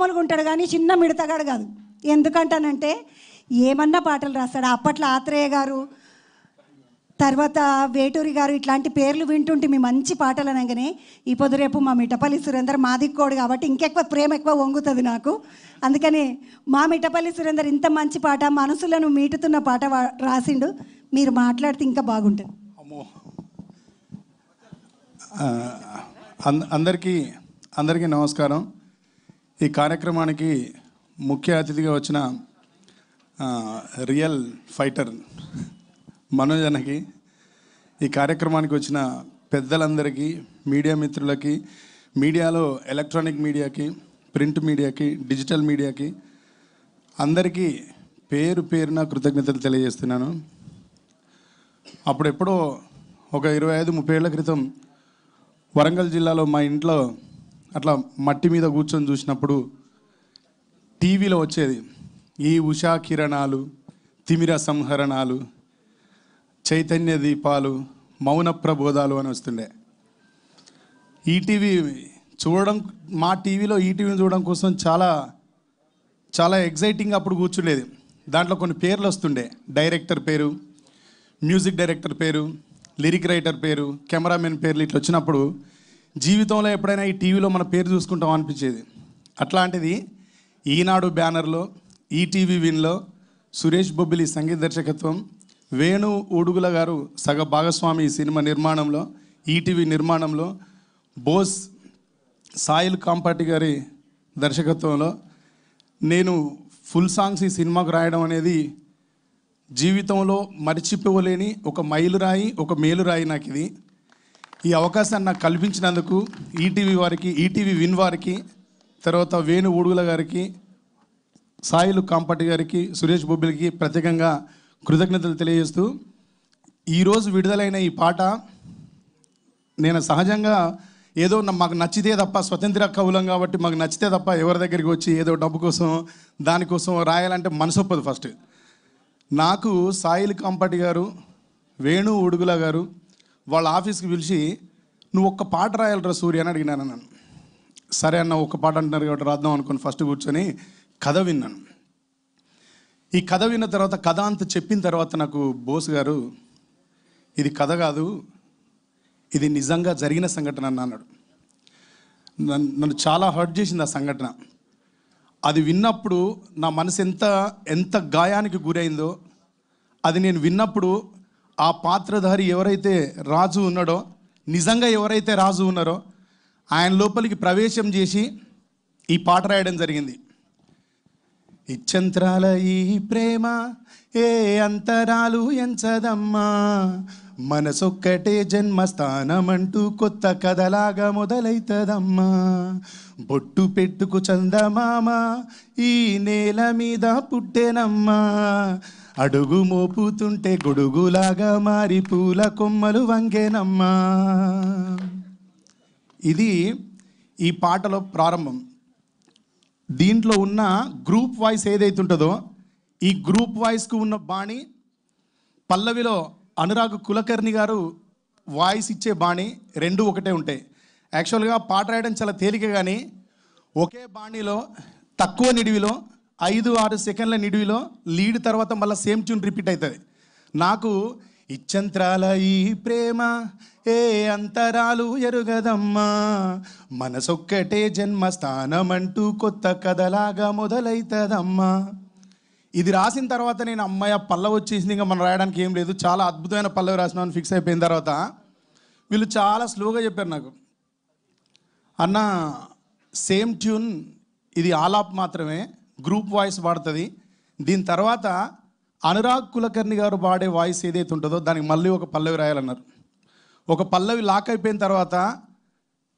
మామూలుగా ఉంటాడు కానీ చిన్న మిడతగాడు కాదు. ఎందుకంటానంటే ఏమన్నా పాటలు రాస్తాడు. అప్పట్లో ఆత్రేయ గారు, తర్వాత వేటూరి గారు ఇట్లాంటి పేర్లు వింటుంటే మీ మంచి పాటలు అనగానే ఈ పొద్దు రేపు మా మిట్టపల్లి సురేందర్ మా దిక్కోడు కాబట్టి ఇంకెక్కువ ప్రేమ ఎక్కువ వంగుతుంది నాకు. అందుకని మా మిట్టపల్లి సురేందర్ ఇంత మంచి పాట, మనసులను మీటుతున్న పాట రాసిండు. మీరు మాట్లాడితే ఇంకా బాగుంటుంది. అందరికీ నమస్కారం. ఈ కార్యక్రమానికి ముఖ్య అతిథిగా వచ్చిన రియల్ ఫైటర్ మనోజ్ అన్నకి, ఈ కార్యక్రమానికి వచ్చిన పెద్దలందరికీ, మీడియా మిత్రులకి, మీడియాలో ఎలక్ట్రానిక్ మీడియాకి, ప్రింట్ మీడియాకి, డిజిటల్ మీడియాకి అందరికీ పేరు పేరున కృతజ్ఞతలు తెలియజేస్తున్నాను. అప్పుడెప్పుడో ఒక 25-30 ఏళ్ల క్రితం వరంగల్ జిల్లాలో మా ఇంట్లో అట్లా మట్టి మీద కూర్చొని చూసినప్పుడు టీవీలో వచ్చేది ఈ ఉషా కిరణాలు, తిమిర సంహరణాలు, చైతన్య దీపాలు, మౌన ప్రబోధాలు అని వస్తుండే. ఈటీవీ చూడడం, మా టీవీలో ఈటీవీని చూడడం కోసం చాలా చాలా ఎగ్జైటింగ్గా అప్పుడు కూర్చుండేది. దాంట్లో కొన్ని పేర్లు వస్తుండే, డైరెక్టర్ పేరు, మ్యూజిక్ డైరెక్టర్ పేరు, లిరిక్ రైటర్ పేరు, కెమెరామెన్ పేర్లు ఇట్లా వచ్చినప్పుడు జీవితంలో ఎప్పుడైనా ఈ టీవీలో మన పేరు చూసుకుంటాం అనిపించేది. అట్లాంటిది ఈనాడు బ్యానర్లో, ఈటీవీ విన్లో సురేష్ బొబ్బిలి సంగీత దర్శకత్వం, వేణు ఉడుగుల గారు సగ భాగస్వామి ఈ సినిమా నిర్మాణంలో, ఈటీవీ నిర్మాణంలో, బోస్ సాయిల్ కాంపాటి గారి దర్శకత్వంలో నేను ఫుల్ సాంగ్స్ ఈ సినిమాకు రాయడం అనేది జీవితంలో మర్చిపోలేని ఒక మైలురాయి, ఒక మేలురాయి నాకు ఇది. ఈ అవకాశాన్ని నాకు కల్పించినందుకు ఈటీవీ వారికి, ఈటీవీ విన్ వారికి, తర్వాత వేణు ఉడుగుల గారికి, సాయిలు కాంపాటి గారికి, సురేష్ బొబ్బిలికి ప్రత్యేకంగా కృతజ్ఞతలు తెలియజేస్తూ, ఈరోజు విడుదలైన ఈ పాట నేను సహజంగా ఏదో మాకు నచ్చితే తప్ప, స్వతంత్ర కవులం కాబట్టి మాకు నచ్చితే తప్ప ఎవరి దగ్గరికి వచ్చి ఏదో డబ్బు కోసం దానికోసం రాయాలంటే మనసు ఒప్పదు. ఫస్ట్ నాకు సాయిల్ కాంపాటి గారు, వేణు ఉడుగుల గారు వాళ్ళ ఆఫీస్కి పిలిచి నువ్వు ఒక్క పాట రాయాలరా సూర్య అని అడిగినాను. నన్ను సరే అన్న, ఒక్క పాట అంటున్నారు కాబట్టి రాద్దాం అనుకుని ఫస్ట్ కూర్చొని కథ విన్నాను. ఈ కథ విన్న తర్వాత, కథ అంతా చెప్పిన తర్వాత నాకు బోస్ గారు ఇది కథ కాదు, ఇది నిజంగా జరిగిన సంఘటన అన్నాడు. నన్ను చాలా హర్ట్ చేసింది ఆ సంఘటన. అది విన్నప్పుడు నా మనసు ఎంత గాయానికి గురైందో, అది నేను విన్నప్పుడు ఆ పాత్రధారి ఎవరైతే రాజు ఉన్నాడో, నిజంగా ఎవరైతే రాజు ఉన్నారో ఆయన లోపలికి ప్రవేశం చేసి ఈ పాట రాయడం జరిగింది. ఇచ్చంత్రాల ఈ ప్రేమ ఏ అంతరాలు ఎంచదమ్మా, మనసొక్కటే జన్మస్థానమంటూ కొత్త కథలాగా మొదలైతదమ్మా, బొట్టు పెట్టుకు చందమామ ఈ నేల మీద పుట్టెనమ్మా, అడుగు మోపుతుంటే గొడుగులాగా మారి పూల కొమ్మలు వంగేనమ్మా. ఇది ఈ పాటలో ప్రారంభం. దీంట్లో ఉన్న గ్రూప్ వాయిస్ ఏదైతే ఉంటుందో, ఈ గ్రూప్ వాయిస్కు ఉన్న బాణి, పల్లవిలో అనురాగ్ కులకర్ణి గారు వాయిస్ ఇచ్చే బాణి రెండు ఒకటే ఉంటాయి. యాక్చువల్గా పాట రాయడం చాలా తేలిక, కానీ ఒకే బాణీలో తక్కువ నిడివిలో 5-6 సెకండ్ల నిడివిలో లీడ్ తర్వాత మళ్ళీ సేమ్ ట్యూన్ రిపీట్ అవుతుంది. నాకు ఇచ్చంత్రాల ఈ ప్రేమ ఏ అంతరాలు ఎరుగదమ్మా, మనసొక్కటే జన్మస్థానమంటూ కొత్త కథలాగా మొదలైతదమ్మా. ఇది రాసిన తర్వాత నేను అమ్మాయి పల్లవి వచ్చేసింది, ఇంకా మనం రాయడానికి ఏం లేదు, చాలా అద్భుతమైన పల్లవి రాసినామని ఫిక్స్ అయిపోయిన తర్వాత వీళ్ళు చాలా స్లోగా చెప్పారు నాకు, అన్న సేమ్ ట్యూన్ ఇది ఆలాప్ మాత్రమే, గ్రూప్ వాయిస్ వాడుతుంది, దీని తర్వాత అనురాగ్ కులకర్ణి గారు వాడే వాయిస్ ఏదైతే ఉంటుందో దానికి మళ్ళీ ఒక పల్లవి రాయాలన్నారు. ఒక పల్లవి లాక్ అయిపోయిన తర్వాత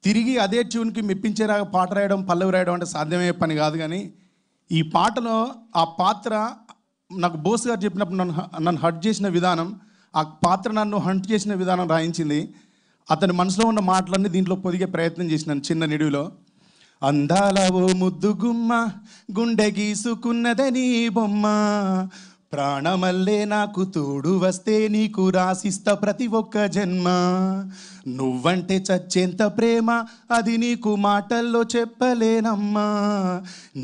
తిరిగి అదే ట్యూన్కి మెప్పించేలాగా పాట రాయడం, పల్లవి రాయడం అంటే సాధ్యమయ్యే పని కాదు. కానీ ఈ పాటలో ఆ పాత్ర నాకు బోస్ గారు చెప్పినప్పుడు నన్ను హర్ట్ చేసిన విధానం, ఆ పాత్ర నన్ను హంట్ చేసిన విధానం రాయించింది. అతని మనసులో ఉన్న మాటలన్నీ దీంట్లో పొదిగే ప్రయత్నం చేసినాను చిన్న నిడివిలో. అందాల ఓ ముద్దు గుమ్మ, గుండె గీసుకున్నదని బొమ్మ, ప్రాణమల్లే నాకు తోడు వస్తే నీకు రాసిస్తా ప్రతి ఒక్క జన్మ. నువ్వంటే చచ్చేంత ప్రేమ అది నీకు మాటల్లో చెప్పలేనమ్మా.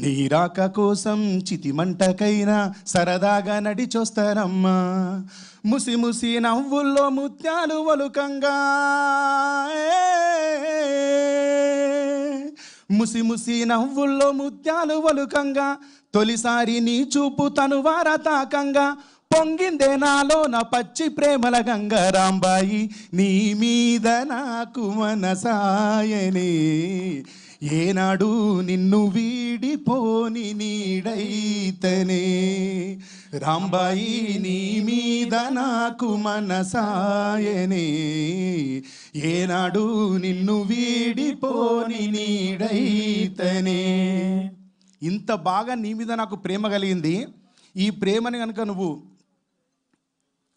నీ రాక కోసం చితిమంటకైనా సరదాగా నడిచొస్తారమ్మా. ముసి ముసి నవ్వుల్లో ముత్యాలు ఒలుకంగా, ముసి ముసి నవ్వుల్లో ముత్యాలు ఒలుకంగా, తొలిసారి నీ చూపు తనువార తాకంగా, పొంగిందే నాలోన పచ్చి ప్రేమల గంగ. రాంబాయి నీ మీద నాకు మనసాయనే, ఏనాడు నిన్ను వీడిపోని నీడైతనే. రాంబాయి నీ మీద నాకు మనసాయనే, ఏనాడు నిన్ను వీడిపోని నీడైతనే. ఇంత బాగా నీ మీద నాకు ప్రేమ కలిగింది. ఈ ప్రేమని కనుక నువ్వు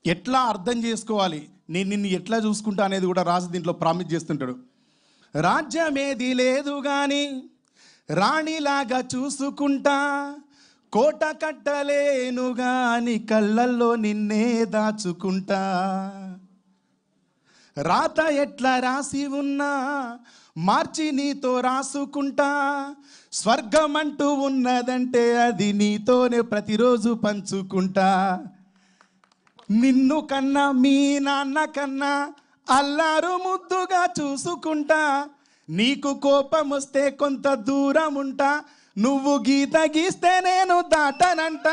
ఎట్లా అర్థం చేసుకోవాలి, నేను నిన్ను ఎట్లా చూసుకుంటా అనేది కూడా రాజు దీంట్లో ప్రామిస్ చేస్తుంటాడు. రాజ్యమేది లేదు కానీ రాణిలాగా చూసుకుంటా, కోట కట్టలేను గాని కళ్ళల్లో నిన్నే దాచుకుంటా. రాత ఎట్లా రాసి ఉన్నా మార్చి నీతో రాసుకుంటా, స్వర్గం అంటూ ఉన్నదంటే అది నీతోనే ప్రతిరోజు పంచుకుంటా. నిన్ను కన్నా మీ నాన్న కన్నా అల్లారు ముద్దుగా చూసుకుంటా, నీకు కోపం వస్తే కొంత దూరం ఉంటా, నువ్వు గీత గీస్తే నేను దాటనంట.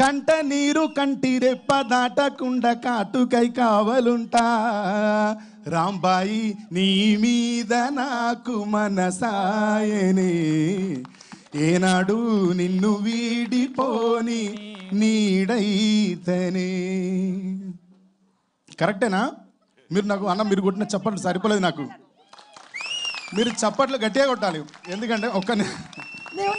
కంట నీరు కంటి రెప్ప దాటకుండా కాటుకై కావలుంటా. రాంబాయి నీ మీద నాకు మనసాయనే, ఏనాడు నిన్ను వీడిపోని నీడైతనే. కరెక్టేనా? మీరు నాకు అన్న మీరు కొట్టిన చప్పట్లు సరిపోలేదు నాకు. మీరు చప్పట్లు గట్టిగా కొట్టాలి, ఎందుకంటే